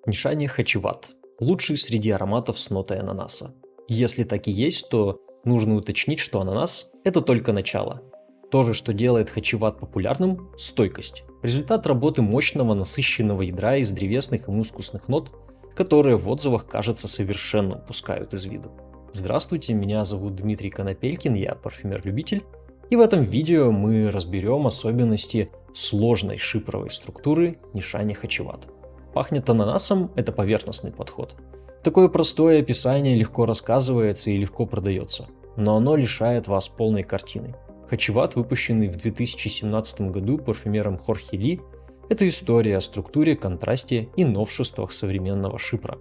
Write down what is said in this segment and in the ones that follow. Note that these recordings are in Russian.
Нишани Хачиват – лучший среди ароматов с нотой ананаса. Если так и есть, то нужно уточнить, что ананас – это только начало. То же, что делает Хачиват популярным – стойкость. Результат работы мощного насыщенного ядра из древесных и мускусных нот, которые в отзывах, кажется, совершенно упускают из виду. Здравствуйте, меня зовут Дмитрий Конопелькин, я парфюмер-любитель, и в этом видео мы разберем особенности сложной шипровой структуры Нишани Хачиват. Пахнет ананасом – это поверхностный подход. Такое простое описание легко рассказывается и легко продается, но оно лишает вас полной картины. Хачиват, выпущенный в 2017 году парфюмером Хорхе Ли, это история о структуре, контрасте и новшествах современного шипра.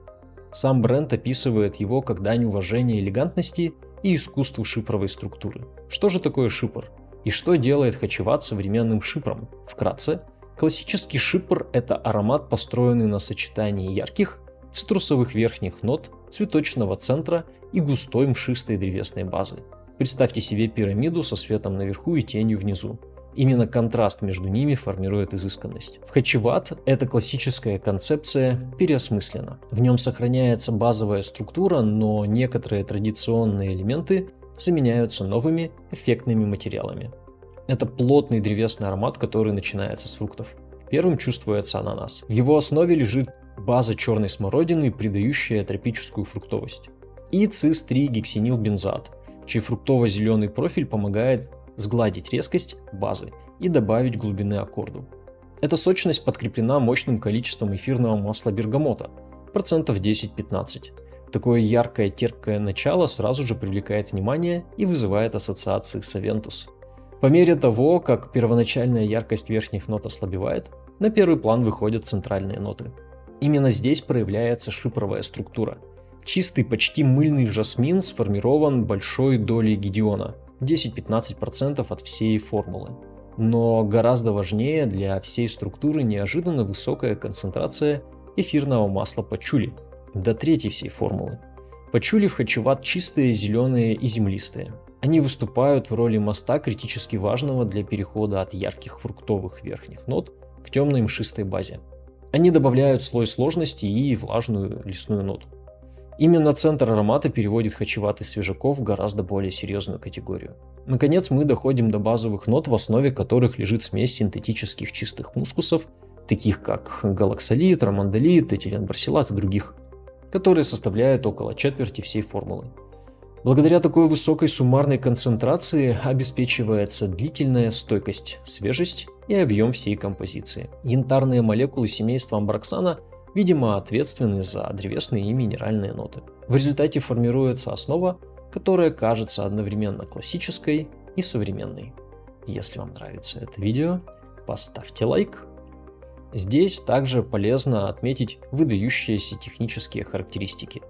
Сам бренд описывает его как дань уважения элегантности и искусству шипровой структуры. Что же такое шипр? И что делает Хачиват современным шипром? Вкратце, классический шипр – это аромат, построенный на сочетании ярких, цитрусовых верхних нот, цветочного центра и густой мшистой древесной базы. Представьте себе пирамиду со светом наверху и тенью внизу. Именно контраст между ними формирует изысканность. В Хачиват эта классическая концепция переосмыслена. В нем сохраняется базовая структура, но некоторые традиционные элементы заменяются новыми эффектными материалами. Это плотный древесный аромат, который начинается с фруктов. Первым чувствуется ананас. В его основе лежит база черной смородины, придающая тропическую фруктовость. И цис-3-гексенилбензоат, чей фруктово-зеленый профиль помогает сгладить резкость базы и добавить глубины аккорду. Эта сочность подкреплена мощным количеством эфирного масла бергамота, процентов 10-15. Такое яркое терпкое начало сразу же привлекает внимание и вызывает ассоциации с Авентус. По мере того, как первоначальная яркость верхних нот ослабевает, на первый план выходят центральные ноты. Именно здесь проявляется шипровая структура. Чистый, почти мыльный жасмин сформирован большой долей гидеона, 10-15% от всей формулы. Но гораздо важнее для всей структуры неожиданно высокая концентрация эфирного масла пачули, до трети всей формулы. Пачули в Хачиват чистые, зеленые и землистые. Они выступают в роли моста, критически важного для перехода от ярких фруктовых верхних нот к темной мшистой базе. Они добавляют слой сложности и влажную лесную ноту. Именно центр аромата переводит Хачиват из свежаков в гораздо более серьезную категорию. Наконец мы доходим до базовых нот, в основе которых лежит смесь синтетических чистых мускусов, таких как галаксолит, романдолит, этиленбарсилат и других, которые составляют около четверти всей формулы. Благодаря такой высокой суммарной концентрации обеспечивается длительная стойкость, свежесть и объем всей композиции. Янтарные молекулы семейства амброксана, видимо, ответственны за древесные и минеральные ноты. В результате формируется основа, которая кажется одновременно классической и современной. Если вам нравится это видео, поставьте лайк. Здесь также полезно отметить выдающиеся технические характеристики.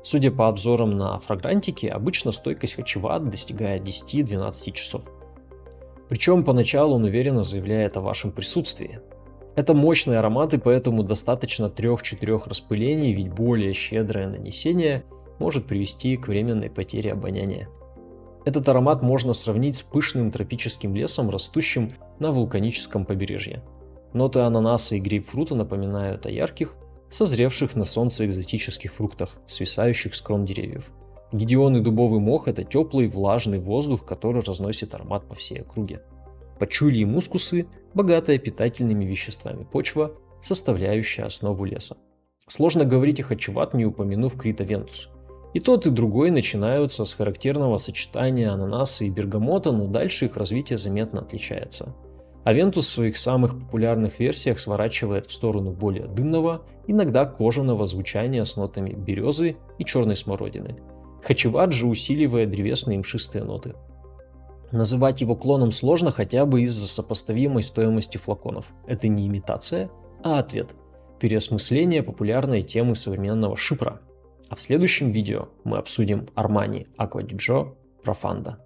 Судя по обзорам на фрагрантики, обычно стойкость Хачиват достигает 10-12 часов. Причем поначалу он уверенно заявляет о вашем присутствии. Это мощные ароматы, поэтому достаточно 3-4 распылений, ведь более щедрое нанесение может привести к временной потере обоняния. Этот аромат можно сравнить с пышным тропическим лесом, растущим на вулканическом побережье. Ноты ананаса и грейпфрута напоминают о ярких, созревших на солнце экзотических фруктах, свисающих с крон деревьев. Гидеон и дубовый мох – это теплый, влажный воздух, который разносит аромат по всей округе. Пачули и мускусы – богатая питательными веществами почва, составляющая основу леса. Сложно говорить о Хачиват, не упомянув Крит Авентус. И тот, и другой начинаются с характерного сочетания ананаса и бергамота, но дальше их развитие заметно отличается. Авентус в своих самых популярных версиях сворачивает в сторону более дымного, иногда кожаного звучания с нотами березы и черной смородины. Хачиват же усиливает древесные и мшистые ноты. Называть его клоном сложно хотя бы из-за сопоставимой стоимости флаконов. Это не имитация, а ответ. Переосмысление популярной темы современного шипра. А в следующем видео мы обсудим Armani Acqua di Gio Profanda.